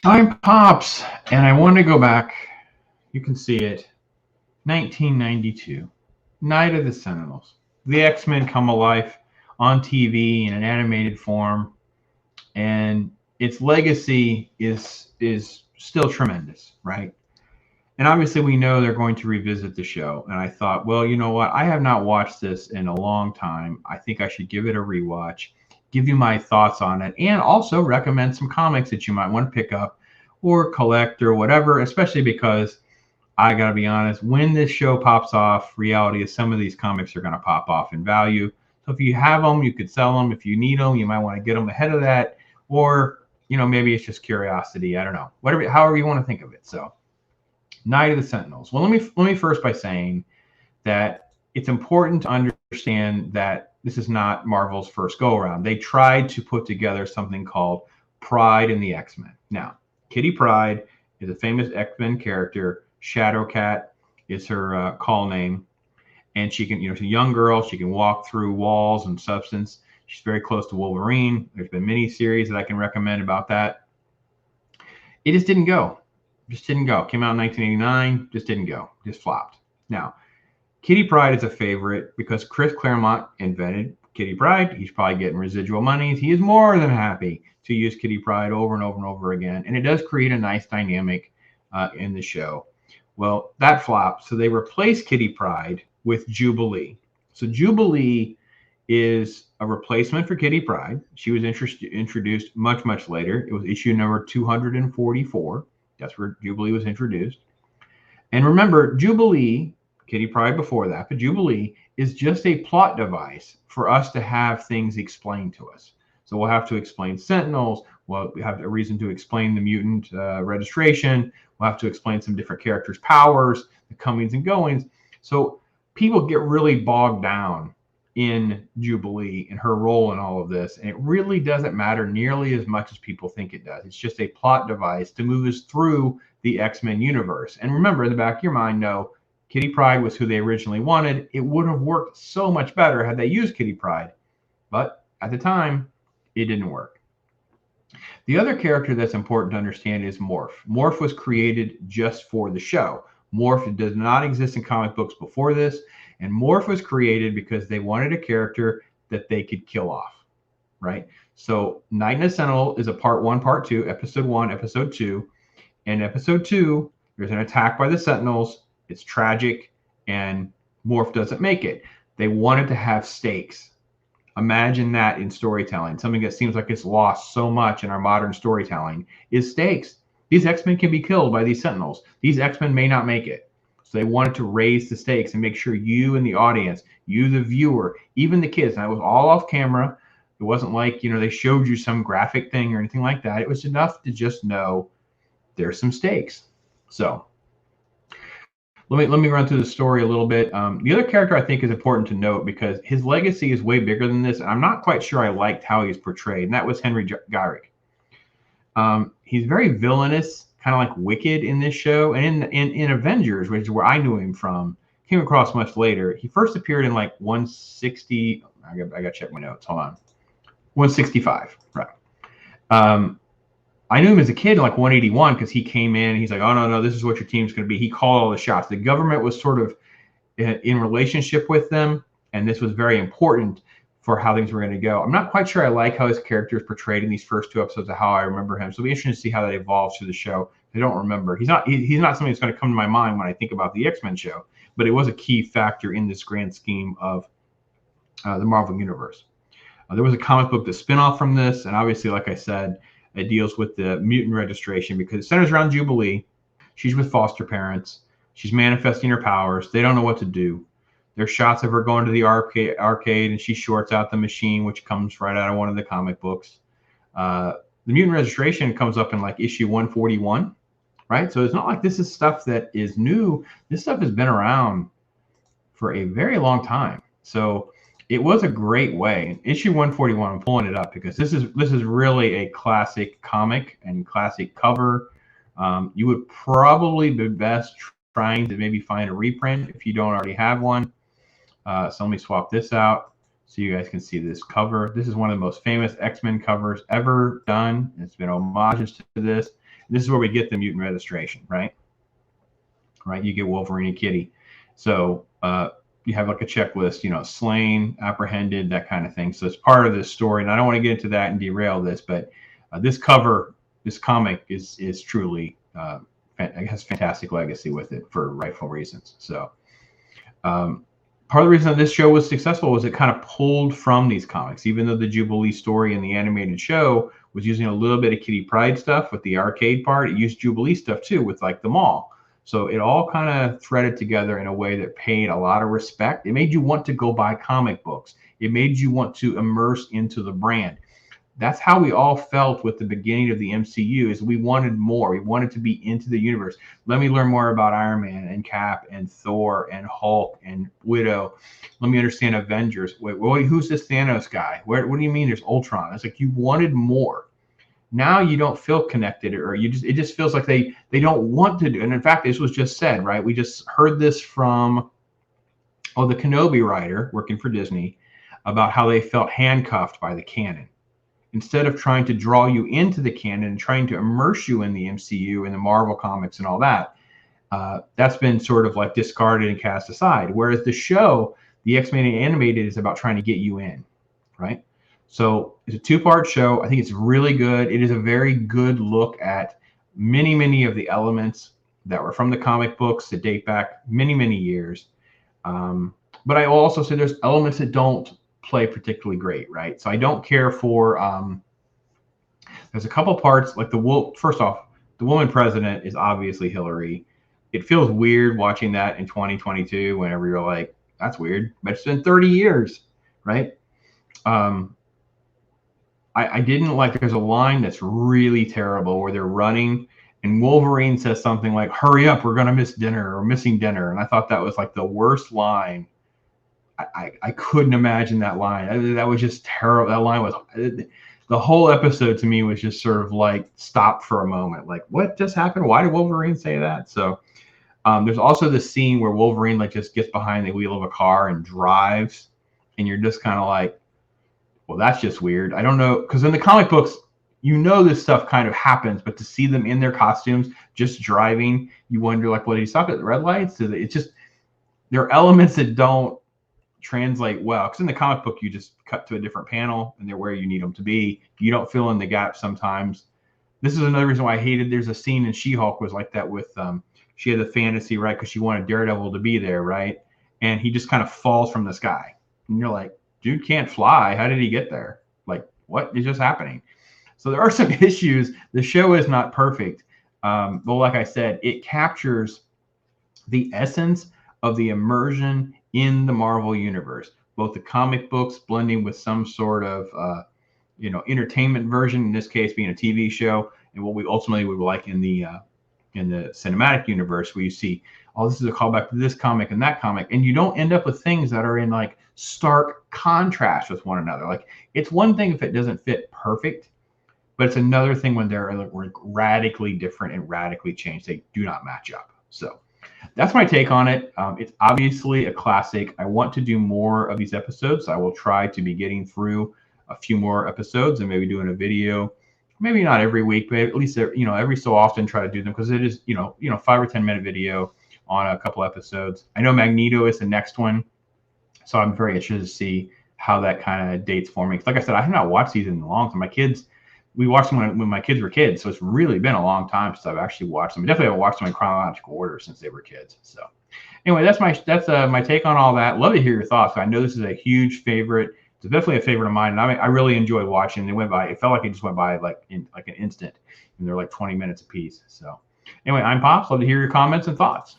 I'm Pops, and I want to go back. You can see it. 1992, Night of the Sentinels. The X-Men come alive on TV in an animated form, and its legacy is still tremendous, right? And obviously, we know they're going to revisit the show. And I thought, well, you know what? I have not watched this in a long time. I think I should give it a rewatch, give you my thoughts on it, and also recommend some comics that you might want to pick up or collect or whatever, especially because I got to be honest, when this show pops off, reality is some of these comics are going to pop off in value. So if you have them, you could sell them. If you need them, you might want to get them ahead of that. Or, maybe it's just curiosity. I don't know. Whatever, however you want to think of it. So Night of the Sentinels. Well, let me first by saying that it's important to understand that this is not Marvel's first go around. They tried to put together something called Pride in the X-Men. Now, Kitty Pryde is a famous X-Men character. Shadowcat is her call name, and she can, she's a young girl. She can walk through walls and substance. She's very close to Wolverine. There's been many series that I can recommend about that. It just didn't go. Just didn't go. Came out in 1989. Just didn't go. Just flopped. Now, Kitty Pryde is a favorite because Chris Claremont invented Kitty Pryde. He's probably getting residual monies. He is more than happy to use Kitty Pryde over and over and over again, and it does create a nice dynamic in the show. Well, that flopped, so they replaced Kitty Pryde with Jubilee. So Jubilee is a replacement for Kitty Pryde. She was introduced much, much later. It was issue number 244. That's where Jubilee was introduced. And remember, Jubilee, Kitty Pryde before that, but Jubilee is just a plot device for us to have things explained to us. So we'll have to explain Sentinels. We'll have a reason to explain the mutant registration. We'll have to explain some different characters' powers, the comings and goings. So people get really bogged down in Jubilee and her role in all of this. And it really doesn't matter nearly as much as people think it does. It's just a plot device to move us through the X-Men universe. And remember, in the back of your mind, no, Kitty Pryde was who they originally wanted. It would have worked so much better had they used Kitty Pryde. But at the time, it didn't work. The other character that's important to understand is Morph. Morph was created just for the show. Morph does not exist in comic books before this. And Morph was created because they wanted a character that they could kill off, right? So Night in the Sentinel is a part 1, part 2, episode 1, episode 2. In episode 2, there's an attack by the Sentinels. It's tragic, and Morph doesn't make it. They wanted to have stakes. Imagine that in storytelling. Something that seems like it's lost so much in our modern storytelling is stakes. These X-Men can be killed by these Sentinels. These X-Men may not make it. So they wanted to raise the stakes and make sure you and the audience, you the viewer, even the kids, and it was all off camera. It wasn't like, they showed you some graphic thing or anything like that. It was enough to just know there's some stakes. So let me run through the story a little bit. The other character I think is important to note because his legacy is way bigger than this. And I'm not quite sure I liked how he's portrayed, and that was Henry Gyrick. He's very villainous, kind of like Wicked in this show. And in Avengers, which is where I knew him from, came across much later. He first appeared in like 160. I got to check my notes. Hold on. 165. Right. I knew him as a kid in like 181 because he came in. He's like, oh, no, this is what your team's going to be. He called all the shots. The government was sort of in relationship with them, and this was very important for how things were going to go. I'm not quite sure I like how his character is portrayed in these first 2 episodes of how I remember him. So it'll be interesting to see how that evolves through the show. I don't remember. He's not something that's going to come to my mind when I think about the X-Men show, but it was a key factor in this grand scheme of the Marvel Universe. There was a comic book, the spinoff from this, and obviously, like I said, it deals with the mutant registration because it centers around Jubilee. She's with foster parents. She's manifesting her powers. They don't know what to do. There's shots of her going to the arcade and she shorts out the machine, which comes right out of one of the comic books. The mutant registration comes up in like issue 141, right? So it's not like this is stuff that is new. This stuff has been around for a very long time. So it was a great way. Issue 141, I'm pulling it up because this is really a classic comic and classic cover. You would probably be best trying to maybe find a reprint if you don't already have one. So let me swap this out so you guys can see this cover. This is one of the most famous X-Men covers ever done. It's been homages to this. This is where we get the mutant registration, right? Right, you get Wolverine and Kitty. So you have like a checklist, slain, apprehended, that kind of thing. So it's part of this story, and I don't want to get into that and derail this, but this comic is truly has fantastic legacy with it for rightful reasons. So part of the reason that this show was successful was it kind of pulled from these comics, even though the Jubilee story in the animated show was using a little bit of Kitty Pryde stuff with the arcade part. It used Jubilee stuff too with like the mall. So it all kind of threaded together in a way that paid a lot of respect. It made you want to go buy comic books. It made you want to immerse into the brand. That's how we all felt with the beginning of the MCU, is we wanted more. We wanted to be into the universe. Let me learn more about Iron Man and Cap and Thor and Hulk and Widow. Let me understand Avengers. Wait, who's this Thanos guy? What do you mean there's Ultron? It's like you wanted more. Now you don't feel connected, or it just feels like they don't want to do. And in fact, this was just said, right? We just heard this from the Kenobi writer working for Disney about how they felt handcuffed by the canon. Instead of trying to draw you into the canon and trying to immerse you in the MCU and the Marvel comics and all that, that's been sort of like discarded and cast aside. Whereas the show, the X-Men Animated, is about trying to get you in, right? So it's a 2-part show. I think it's really good. It is a very good look at many of the elements that were from the comic books that date back many years. But I will also say there's elements that don't play particularly great, right? So I don't care for, there's a couple parts, like first off, the woman president is obviously Hillary. It feels weird watching that in 2022 whenever you're like, that's weird, but it's been 30 years, right? I didn't like, there's a line that's really terrible where they're running and Wolverine says something like, hurry up, we're going to miss dinner, or missing dinner. And I thought that was like the worst line. I couldn't imagine that line. That was just terrible. That line was, the whole episode to me was just sort of like stop for a moment. Like, what just happened? Why did Wolverine say that? So there's also the scene where Wolverine like just gets behind the wheel of a car and drives. And you're just kind of like, well, that's just weird. I don't know, because in the comic books, this stuff kind of happens, but to see them in their costumes just driving, you wonder, like, well, did he stop at the red lights? It's just, there are elements that don't translate well, because in the comic book, you just cut to a different panel and they're where you need them to be. You don't fill in the gaps sometimes. This is another reason why I hated, there's a scene in She-Hulk was like that with, she had the fantasy, right? Because she wanted Daredevil to be there, right? And he just kind of falls from the sky. And you're like, dude can't fly. How did he get there? Like, what is just happening? So there are some issues. The show is not perfect. But like I said, it captures the essence of the immersion in the Marvel universe, both the comic books blending with some sort of, entertainment version, in this case being a TV show, and what we ultimately would like in the cinematic universe, where you see, oh, this is a callback to this comic and that comic, and you don't end up with things that are in like stark contrast with one another. Like, it's one thing if it doesn't fit perfect, but it's another thing when they're like radically different and radically changed. They do not match up. So that's my take on it. It's obviously a classic. I want to do more of these episodes. I will try to be getting through a few more episodes and maybe doing a video, maybe not every week, but at least every so often try to do them, because it is 5 or 10 minute video on a couple episodes. I know Magneto is the next one, so I'm very interested to see how that kind of dates for me. Like I said, I have not watched these in a long time. We watched them when my kids were kids, so it's really been a long time since I've actually watched them. I definitely haven't watched them in chronological order since they were kids. So anyway, that's my take on all that. Love to hear your thoughts. I know this is a huge favorite. It's definitely a favorite of mine, and I really enjoyed watching. It felt like it just went by like in like an instant, and they're like 20 minutes a piece. So anyway, I'm Pops. Love to hear your comments and thoughts.